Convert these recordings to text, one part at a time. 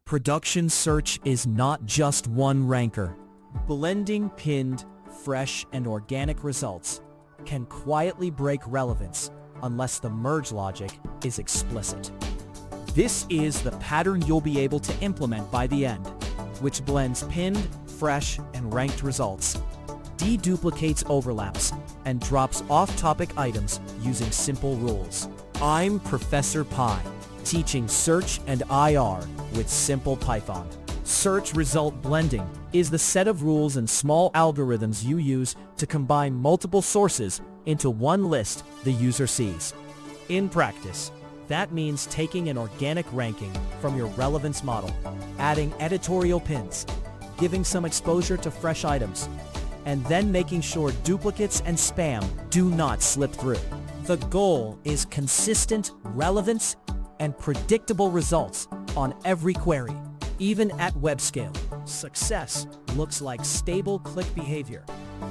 Production search is not just one ranker. Blending pinned, fresh, and organic results can quietly break relevance unless the merge logic is explicit. This is the pattern you'll be able to implement by the end, which blends pinned, fresh, and ranked results, deduplicates overlaps, and drops off-topic items using simple rules. I'm Professor Pi, teaching Search and IR with simple Python. Search result blending is the set of rules and small algorithms you use to combine multiple sources into one list the user sees. In practice, that means taking an organic ranking from your relevance model, adding editorial pins, giving some exposure to fresh items, and then making sure duplicates and spam do not slip through. The goal is consistent relevance and predictable results on every query, even at web scale. Success looks like stable click behavior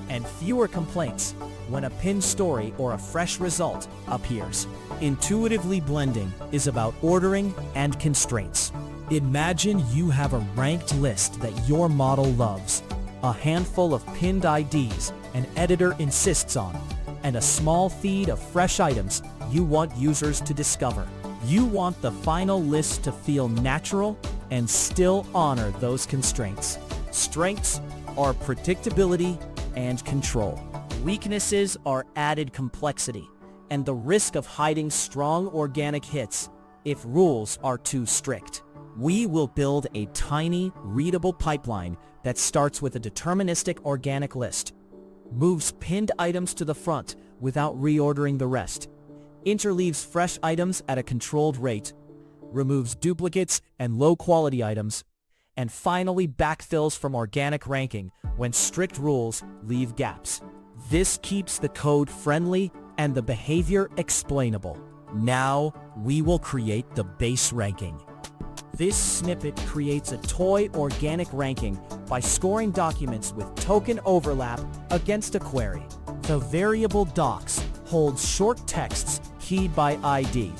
and fewer complaints when a pinned story or a fresh result appears. Intuitively blending is about ordering and constraints. Imagine you have a ranked list that your model loves, a handful of pinned IDs an editor insists on, and a small feed of fresh items you want users to discover. You want the final list to feel natural and still honor those constraints. Strengths are predictability and control. Weaknesses are added complexity and the risk of hiding strong organic hits if rules are too strict. We will build a tiny, readable pipeline that starts with a deterministic organic list, moves pinned items to the front without reordering the rest, interleaves fresh items at a controlled rate, removes duplicates and low-quality items, and finally backfills from organic ranking when strict rules leave gaps. This keeps the code friendly and the behavior explainable. Now, we will create the base ranking. This snippet creates a toy organic ranking by scoring documents with token overlap against a query. The variable docs holds short texts keyed by ID,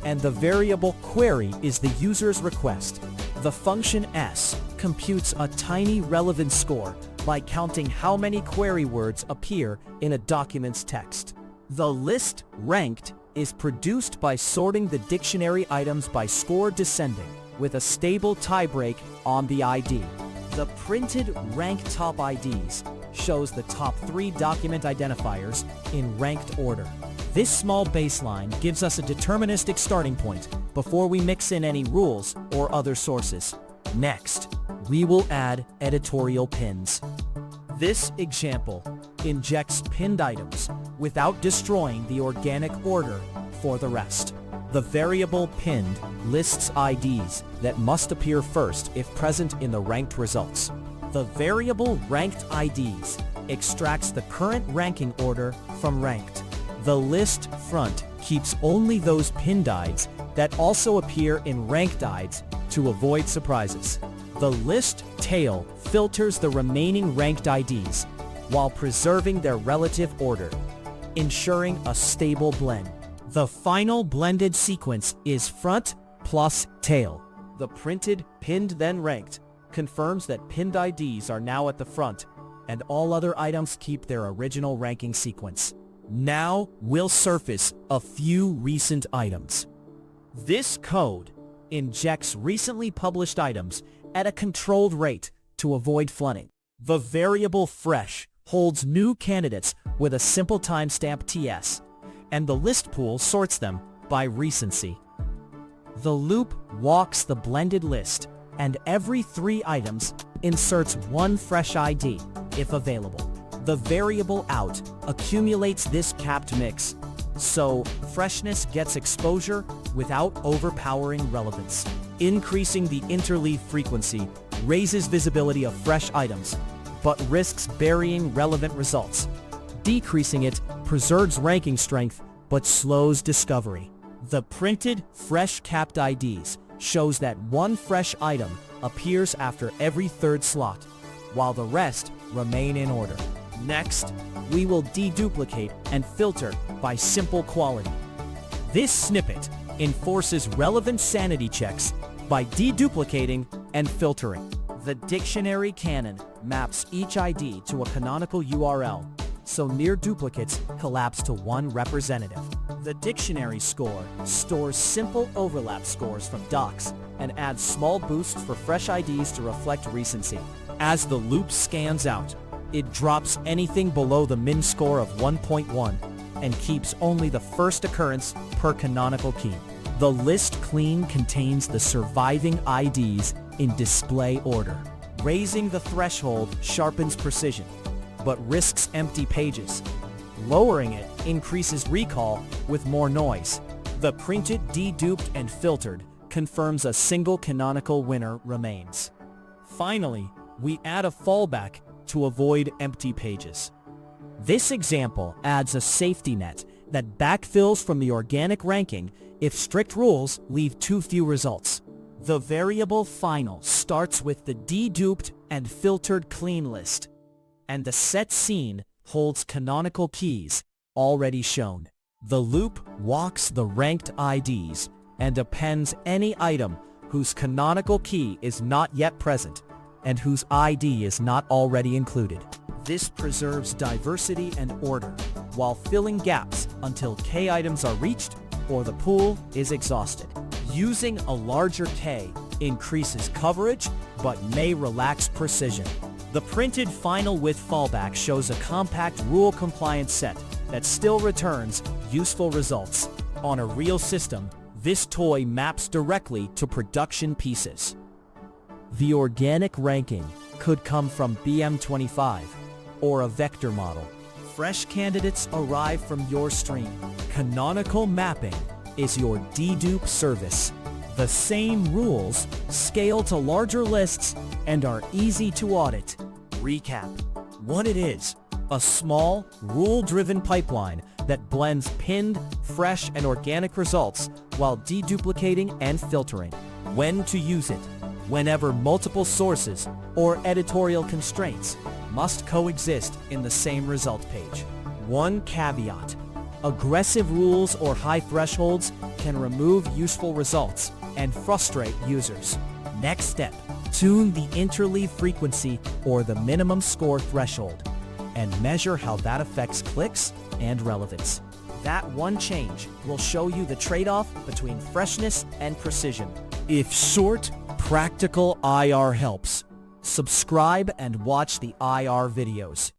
and the variable query is the user's request. The function s computes a tiny relevance score by counting how many query words appear in a document's text. The list ranked is produced by sorting the dictionary items by score descending, with a stable tiebreak on the ID. The printed rank top IDs shows the top 3 document identifiers in ranked order. This small baseline gives us a deterministic starting point before we mix in any rules or other sources. Next, we will add editorial pins. This example injects pinned items without destroying the organic order for the rest. The variable pinned lists IDs that must appear first if present in the ranked results. The variable ranked IDs extracts the current ranking order from ranked. The list front keeps only those pinned IDs that also appear in ranked IDs to avoid surprises. The list tail filters the remaining ranked IDs while preserving their relative order, ensuring a stable blend. The final blended sequence is front plus tail. The printed pinned then ranked confirms that pinned IDs are now at the front and all other items keep their original ranking sequence. Now we'll surface a few recent items. This code injects recently published items at a controlled rate to avoid flooding. The variable fresh holds new candidates with a simple timestamp TS, and the list pool sorts them by recency. The loop walks the blended list, and every 3 items inserts 1 fresh ID, if available. The variable out accumulates this capped mix, so freshness gets exposure without overpowering relevance. Increasing the interleave frequency raises visibility of fresh items, but risks burying relevant results. Decreasing it preserves ranking strength, but slows discovery. The printed fresh capped IDs shows that 1 fresh item appears after every 3rd slot, while the rest remain in order. Next, we will deduplicate and filter by simple quality. This snippet enforces relevant sanity checks by deduplicating and filtering. The dictionary canon maps each ID to a canonical URL, so near duplicates collapse to one representative. The dictionary score stores simple overlap scores from docs and adds small boosts for fresh IDs to reflect recency. As the loop scans out, it drops anything below the min score of 1.1 and keeps only the first occurrence per canonical key. The list clean contains the surviving IDs in display order. Raising the threshold sharpens precision, but risks empty pages. Lowering it increases recall with more noise. The printed, deduped, and filtered confirms a single canonical winner remains. Finally, we add a fallback to avoid empty pages. This example adds a safety net that backfills from the organic ranking if strict rules leave too few results. The variable final starts with the deduped and filtered clean list, and the set scene holds canonical keys already shown. The loop walks the ranked IDs and appends any item whose canonical key is not yet present and whose ID is not already included. This preserves diversity and order while filling gaps until K items are reached or the pool is exhausted. Using a larger K increases coverage but may relax precision. The printed final with fallback shows a compact rule-compliant set that still returns useful results. On a real system, this toy maps directly to production pieces. The organic ranking could come from BM25 or a vector model. Fresh candidates arrive from your stream. Canonical mapping is your dedupe service. The same rules scale to larger lists and are easy to audit. Recap. What it is: a small, rule-driven pipeline that blends pinned, fresh, and organic results while deduplicating and filtering. When to use it: whenever multiple sources or editorial constraints must coexist in the same result page. One caveat: aggressive rules or high thresholds can remove useful results and frustrate users. Next step: tune the interleave frequency or the minimum score threshold and measure how that affects clicks and relevance. That one change will show you the trade-off between freshness and precision. If short, practical IR helps, subscribe and watch the IR videos.